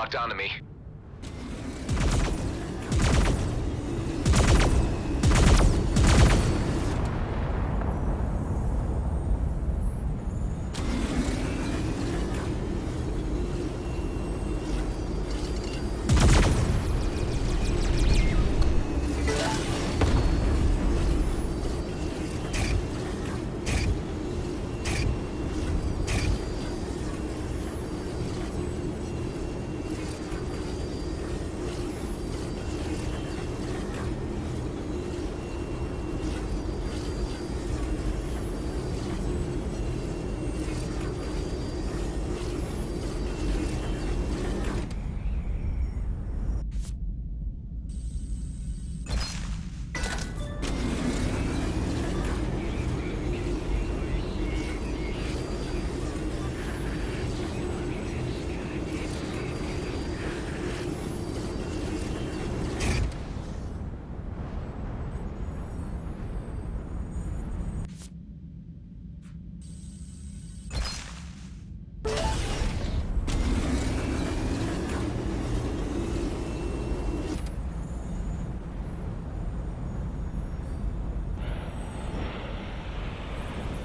locked onto me.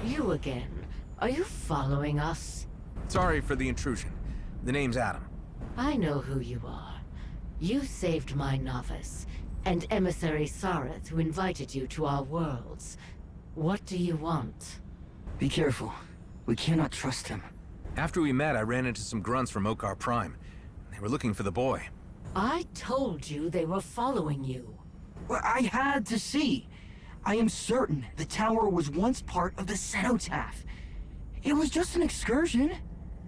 You again. Are you following us? Sorry for the intrusion. The name's Adam. I know who you are. You saved my novice, and emissary Sareth, who invited you to our worlds. What do you want? Be careful. We cannot trust him. After we met, I ran into some grunts from Okar Prime. They were looking for the boy. I told you they were following you. Well, I had to see. I am certain the tower was once part of the cenotaph. It was just an excursion.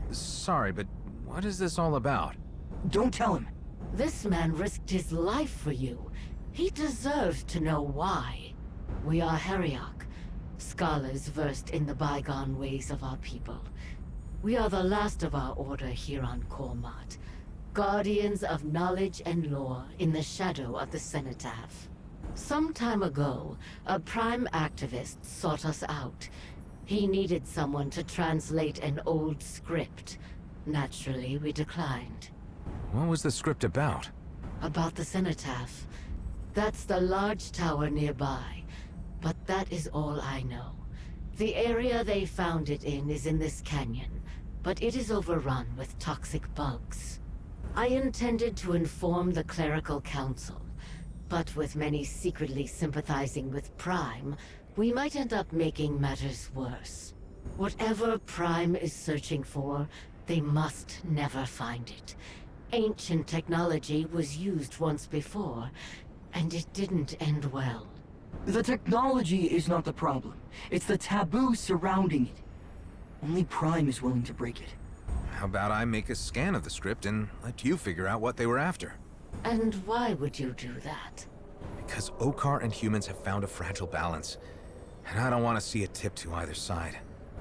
Sorry, but what is this all about? Don't tell him. This man risked his life for you. He deserves to know why. We are Heriok, scholars versed in the bygone ways of our people. We are the last of our order here on Kormat, guardians of knowledge and lore in the shadow of the cenotaph. Some time ago, a Prime activist sought us out. He needed someone to translate an old script. Naturally, we declined. What was the script about? About the cenotaph. That's the large tower nearby. But that is all I know. The area they found it in is in this canyon, but it is overrun with toxic bugs. I intended to inform the Clerical Council, but with many secretly sympathizing with Prime, we might end up making matters worse. Whatever Prime is searching for, they must never find it. Ancient technology was used once before, and it didn't end well. The technology is not the problem. It's the taboo surrounding it. Only Prime is willing to break it. How about I make a scan of the script and let you figure out what they were after? And why would you do that? Because Okar and humans have found a fragile balance. And I don't want to see it tip to either side.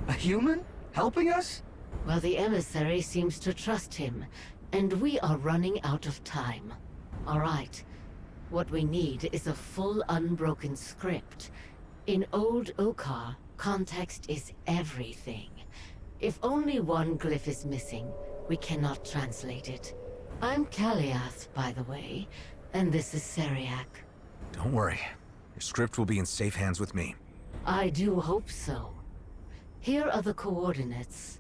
A human? Helping us? Well, the emissary seems to trust him, and we are running out of time. All right. What we need is a full unbroken script. In Old Okar, context is everything. If only one glyph is missing, we cannot translate it. I'm Kaliath, by the way, and this is Seriak. Don't worry. Your script will be in safe hands with me. I do hope so. Here are the coordinates.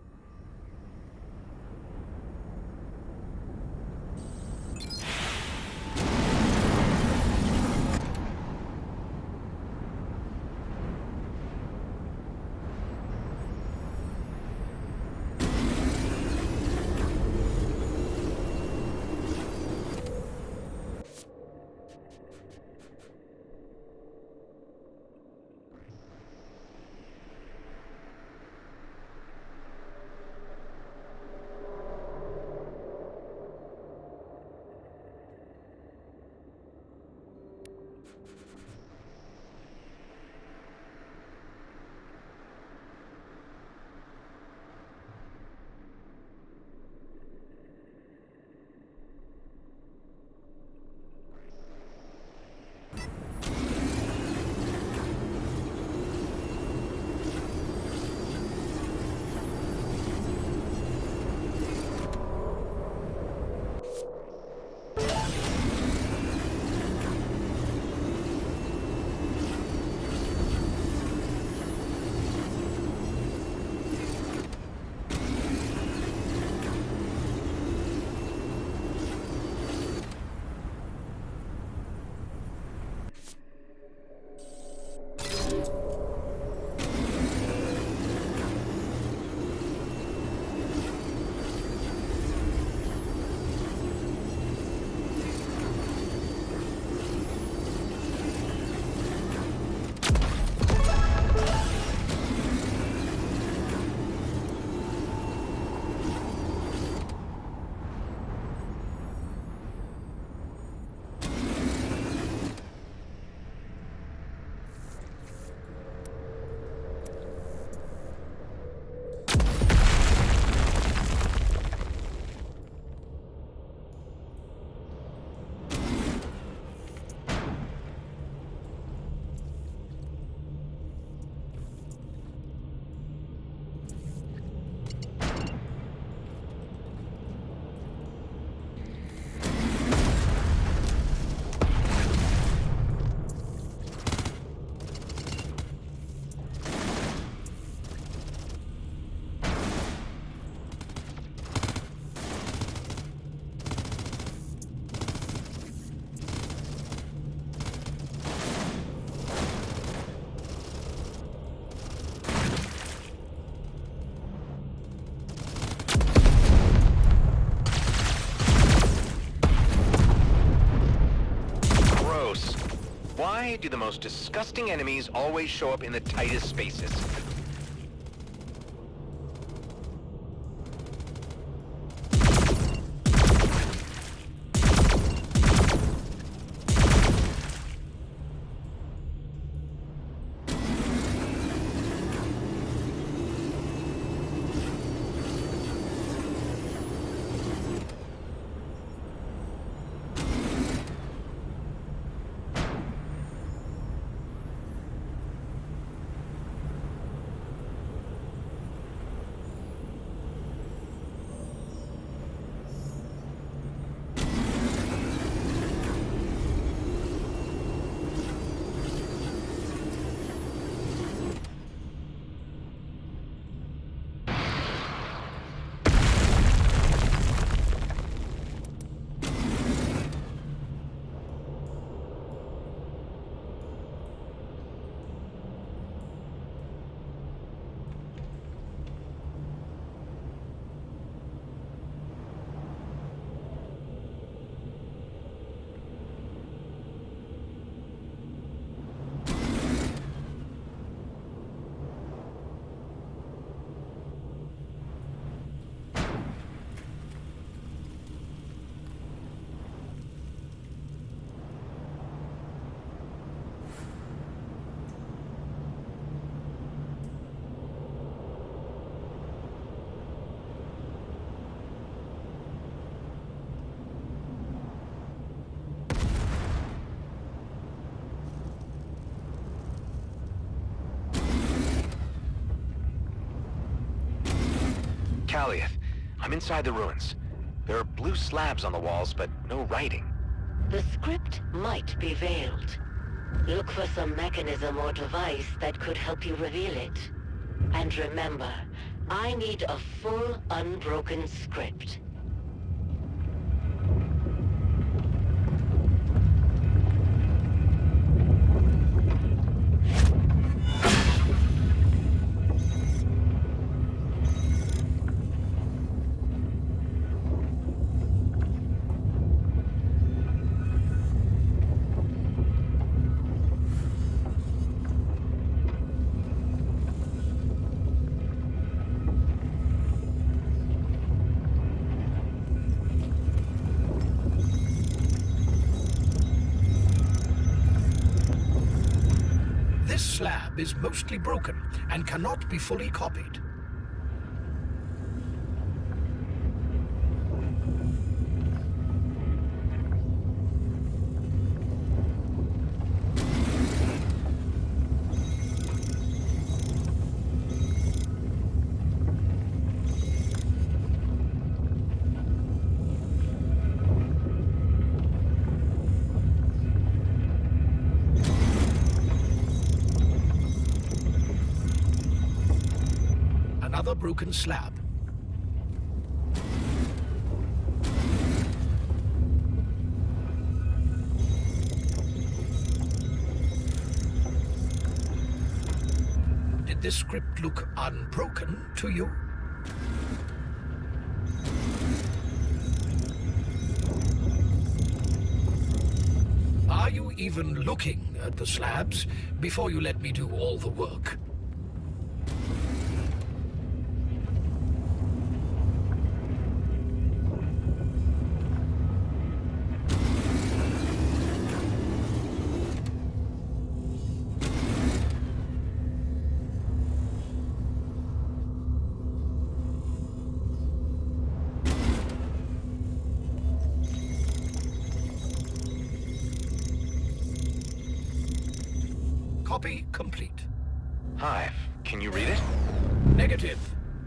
do the most disgusting enemies always show up in the tightest spaces? Callieth, I'm inside the ruins. There are blue slabs on the walls, but no writing. The script might be veiled. Look for some mechanism or device that could help you reveal it. And remember, I need a full, unbroken script. This slab is mostly broken and cannot be fully copied. Another broken slab. Did this script look unbroken to you? Are you even looking at the slabs before you let me do all the work? Copy complete. Hive, can you read it? Negative.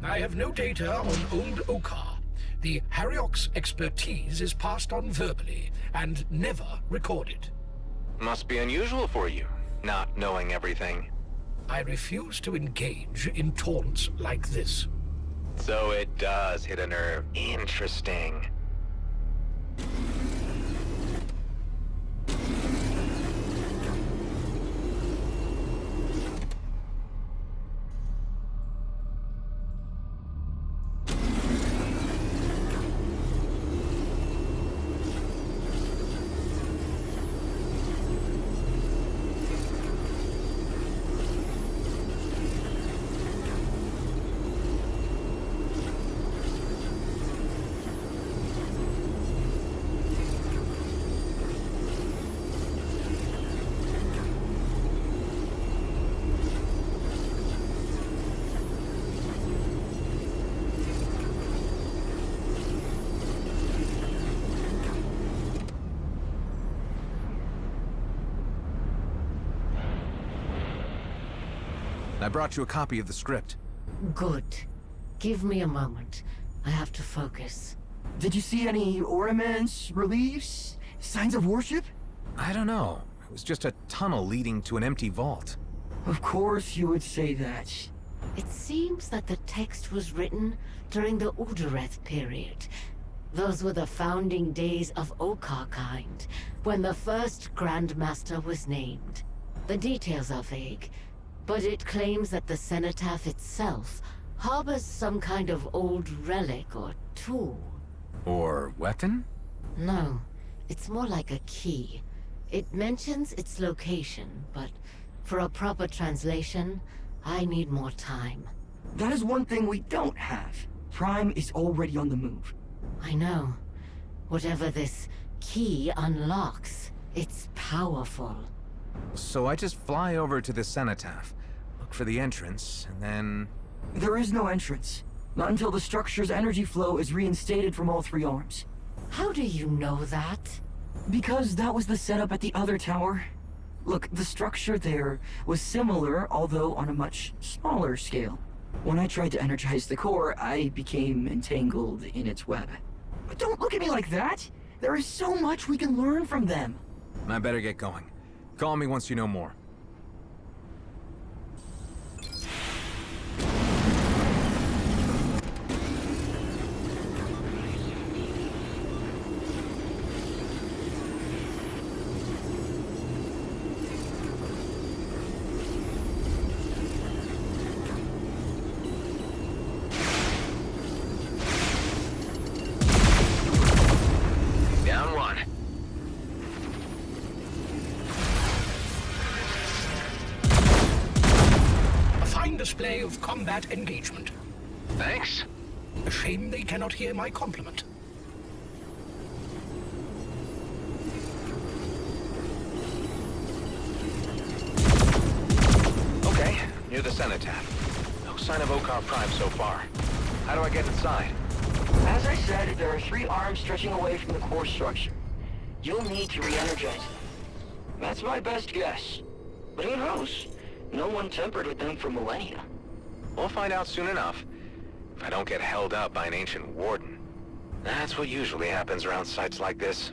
I have no data on old Okar. The Harriock's expertise is passed on verbally and never recorded. Must be unusual for you, not knowing everything. I refuse to engage in taunts like this. So it does hit a nerve. Interesting. I brought you a copy of the script. Good. Give me a moment. I have to focus. Did you see any ornaments, reliefs, signs of worship? I don't know. It was just a tunnel leading to an empty vault. Of course you would say that. It seems that the text was written during the Udureth period. Those were the founding days of Okar kind, when the first Grandmaster was named. The details are vague, but it claims that the cenotaph itself harbors some kind of old relic or tool. Or weapon? No, it's more like a key. It mentions its location, but for a proper translation, I need more time. That is one thing we don't have. Prime is already on the move. I know. Whatever this key unlocks, it's powerful. So I just fly over to the cenotaph, look for the entrance, and then... There is no entrance. Not until the structure's energy flow is reinstated from all three arms. How do you know that? Because that was the setup at the other tower. Look, the structure there was similar, although on a much smaller scale. When I tried to energize the core, I became entangled in its web. But don't look at me like that! There is so much we can learn from them! I better get going. Call me once you know more. Down one. A fine display of combat engagement. Thanks. A shame they cannot hear my compliment. Okay, near the cenotaph. No sign of Okar Prime so far. How do I get inside? As I said, there are three arms stretching away from the core structure. You'll need to re-energize them. That's my best guess. But who knows? No one tempered with them for millennia. We'll find out soon enough. If I don't get held up by an ancient warden. That's what usually happens around sites like this.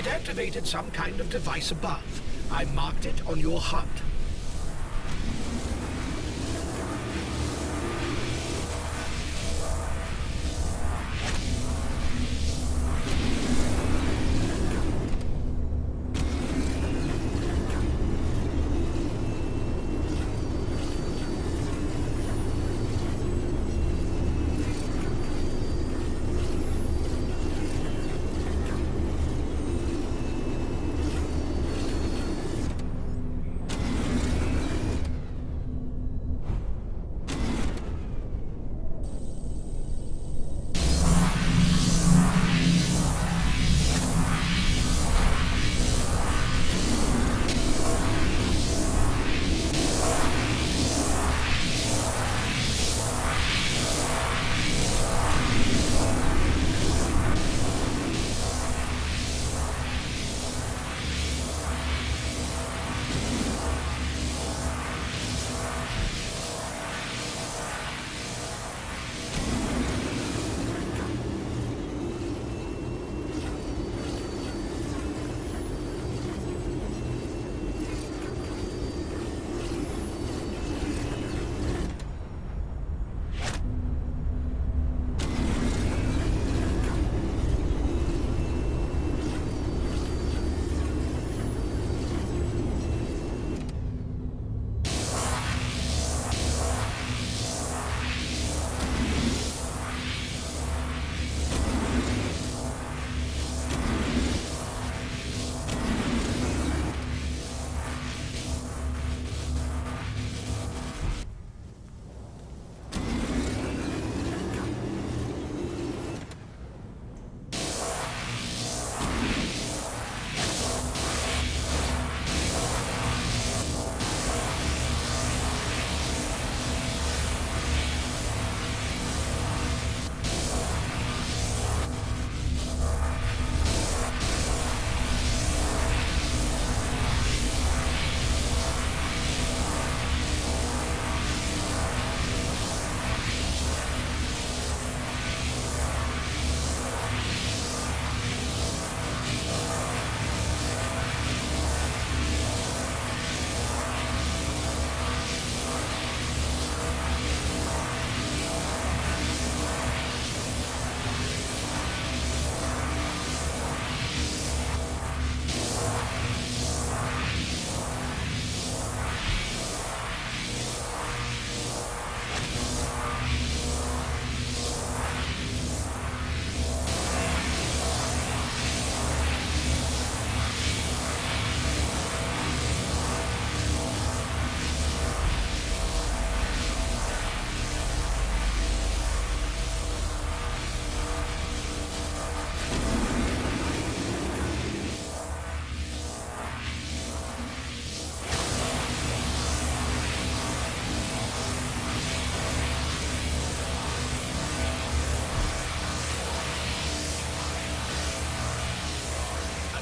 It activated some kind of device above. I marked it on your HUD.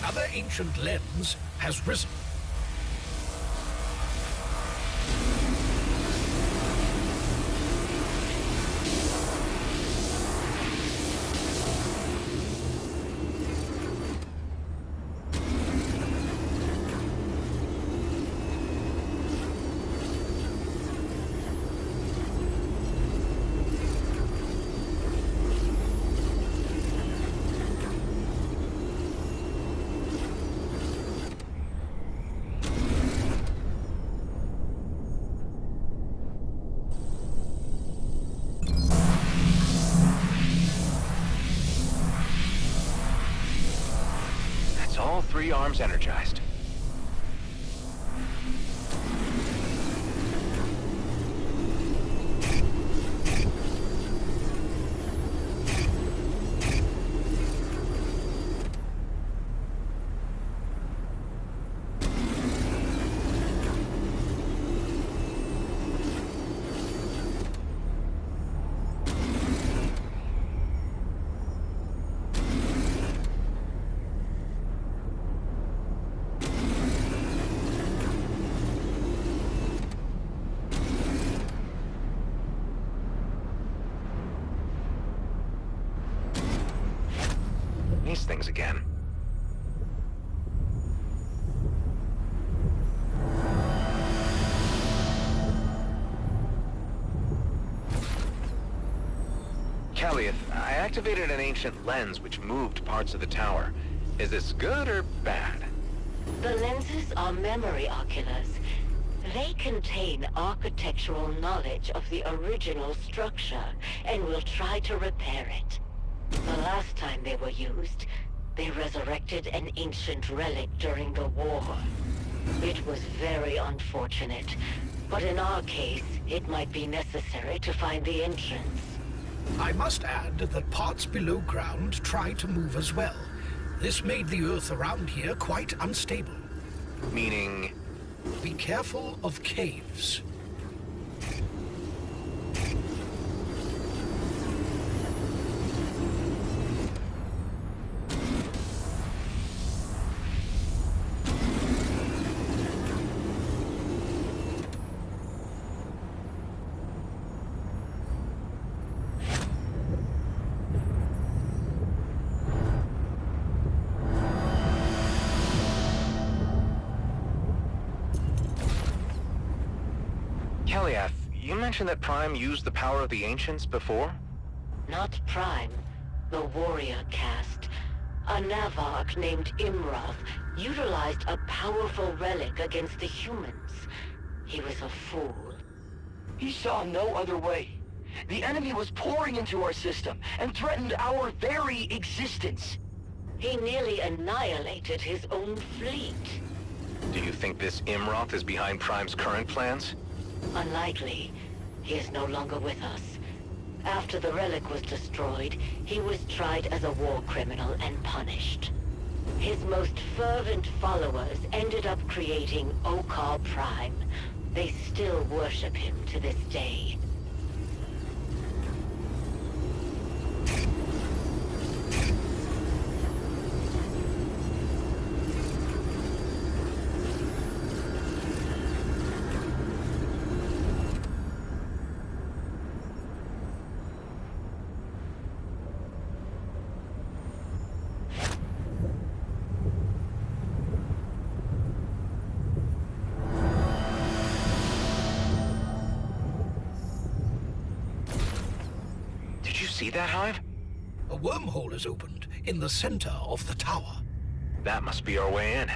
Another ancient lens has risen. All 3 arms energized. These things again. activated an ancient lens which moved parts of the tower. Is this good or bad? The lenses are memory oculars. They contain architectural knowledge of the original structure, and will try to repair it. The last time they were used, they resurrected an ancient relic during the war. It was very unfortunate, but in our case, it might be necessary to find the entrance. I must add that parts below ground try to move as well. This made the Earth around here quite unstable. Meaning... Be careful of caves. Kelliath, you mentioned that Prime used the power of the Ancients before? Not Prime, the warrior caste. A Navarch named Imroth utilized a powerful relic against the humans. He was a fool. He saw no other way. The enemy was pouring into our system and threatened our very existence. He nearly annihilated his own fleet. Do you think this Imroth is behind Prime's current plans? Unlikely. He is no longer with us. After the relic was destroyed, he was tried as a war criminal and punished. His most fervent followers ended up creating Okar Prime. They still worship him to this day. See that, Hive? A wormhole is opened in the center of the tower. That must be our way in.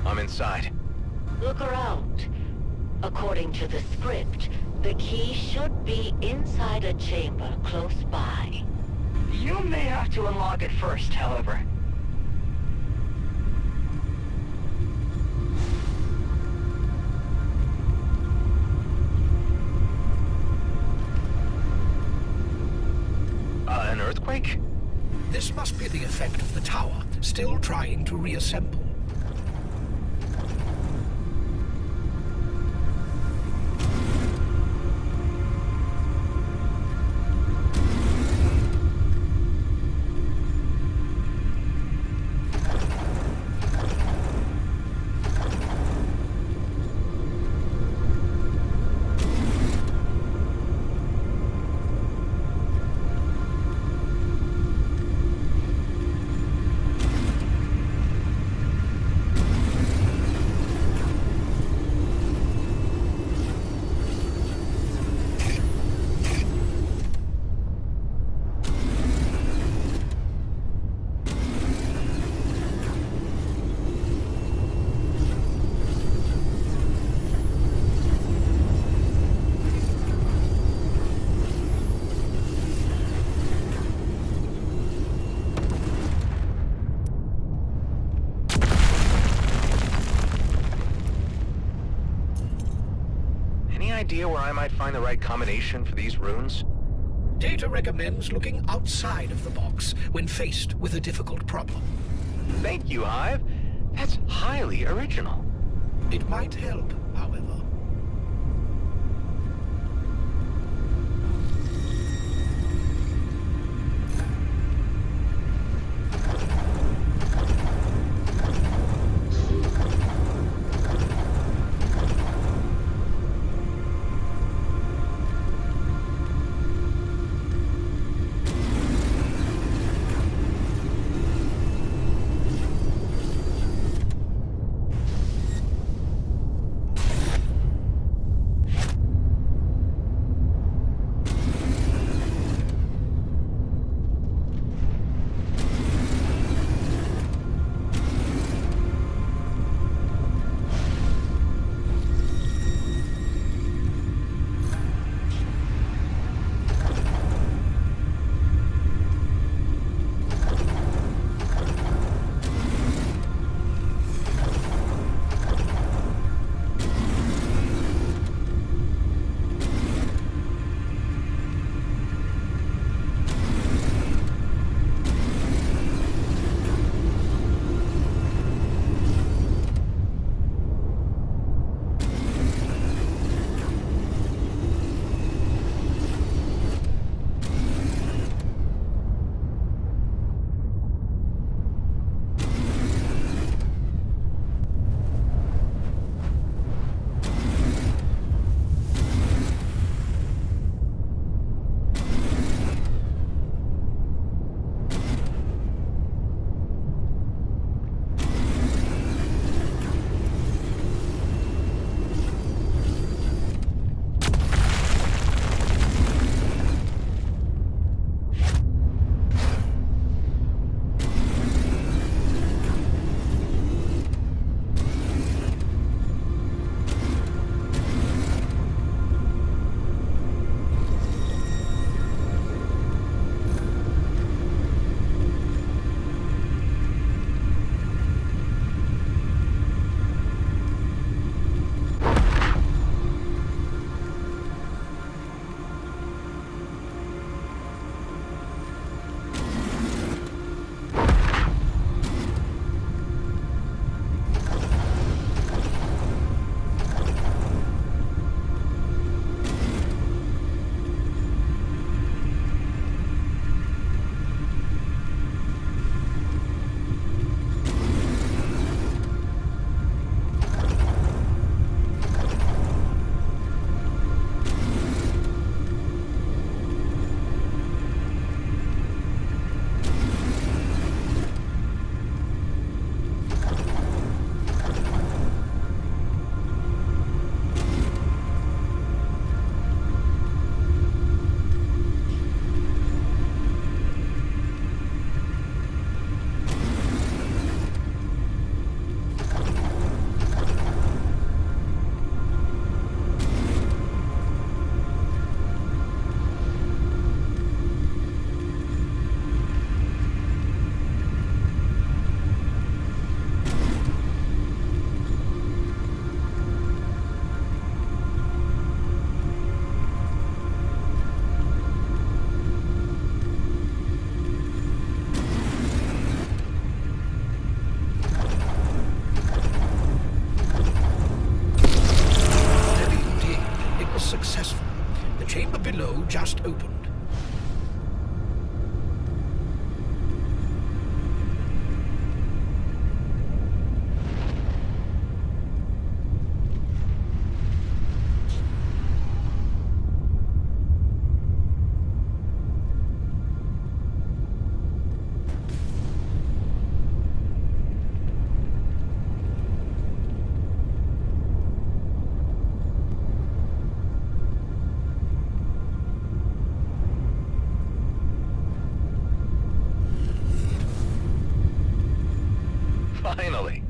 I'm inside. Look around. According to the script, the key should be inside a chamber close by. You may have to unlock it first, however. An earthquake? This must be the effect of the tower, still trying to reassemble. Idea where I might find the right combination for these runes? Data recommends looking outside of the box when faced with a difficult problem. Thank you, Hive. That's highly original. It might help, however. Finally.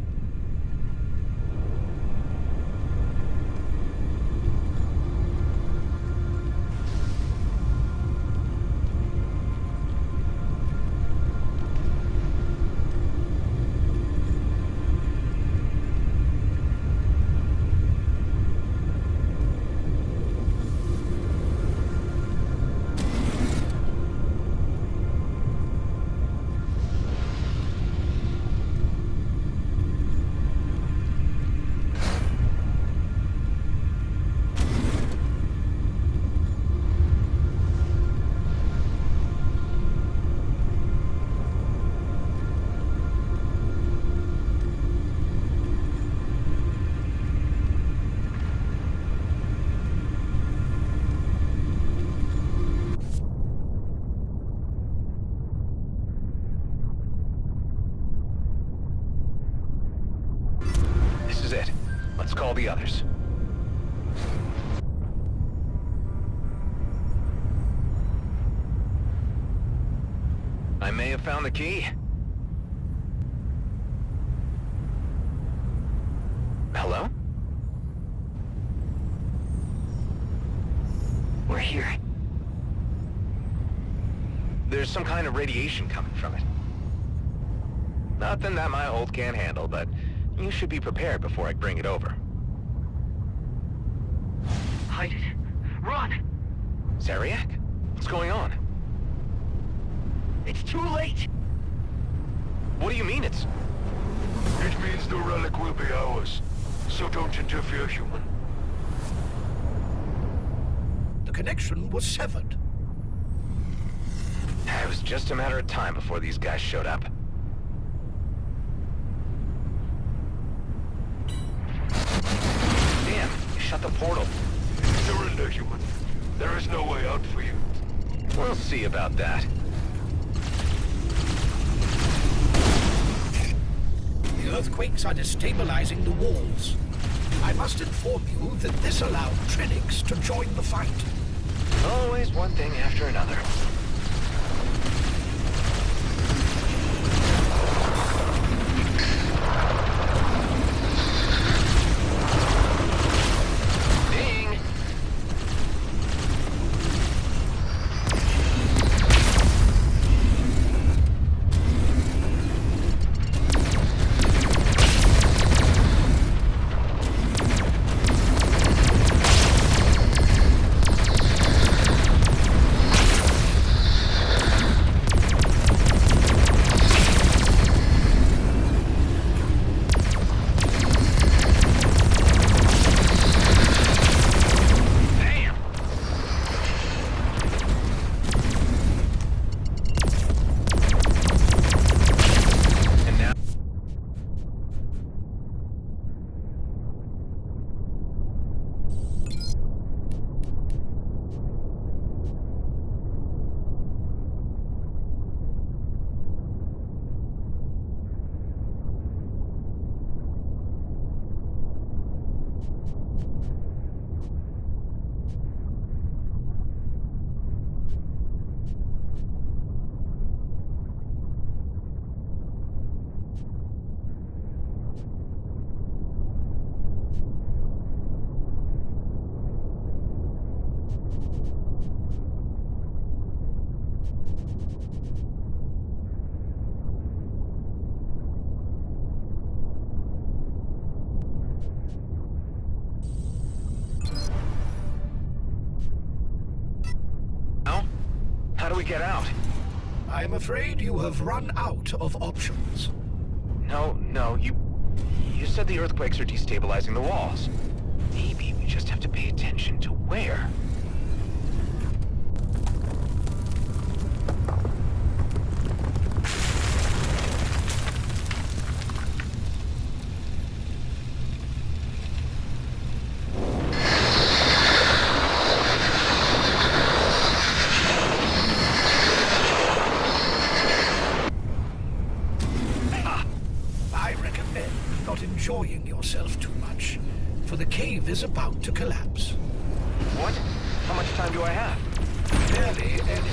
This is it. Let's call the others. I may have found the key. Hello? We're here. There's some kind of radiation coming from it. Nothing that my hold can't handle, but you should be prepared before I bring it over. Hide it. Run! Zariak? What's going on? It's too late! What do you mean it's... It means the relic will be ours. So don't interfere, human. The connection was severed. It was just a matter of time before these guys showed up. Damn, you shut the portal. Surrender, human. There is no way out for you. We'll see about that. The earthquakes are destabilizing the walls. I must inform you that this allowed Trinix to join the fight. Always one thing after another. Ding! Damn! And now... Now? How do we get out? I am afraid you have run out of options. No, you said the earthquakes are destabilizing the walls. Maybe we just have to pay attention to where. I recommend not enjoying yourself too much, for the cave is about to collapse. What? How much time do I have? Barely any.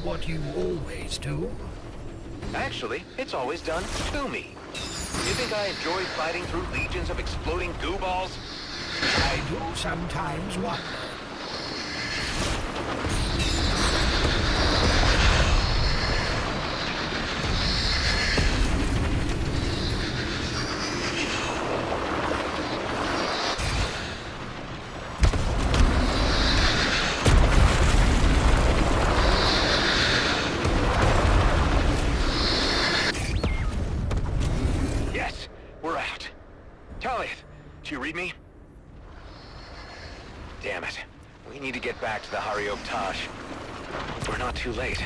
what you always do? Actually, it's always done to me. You think I enjoy fighting through legions of exploding goo balls? I do sometimes wonder. Yes, we're out. Talia, did you read me? Damn it. We need to get back to the Hariok Tosh. Hope we're not too late.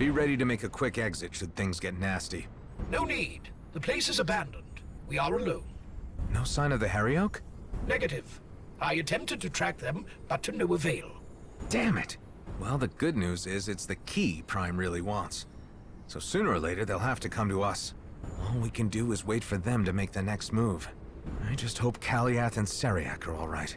Be ready to make a quick exit should things get nasty. No need. The place is abandoned. We are alone. No sign of the Hariok? Negative. I attempted to track them, but to no avail. Damn it! Well, the good news is it's the key Prime really wants. So sooner or later, they'll have to come to us. All we can do is wait for them to make the next move. I just hope Kaliath and Seriak are all right.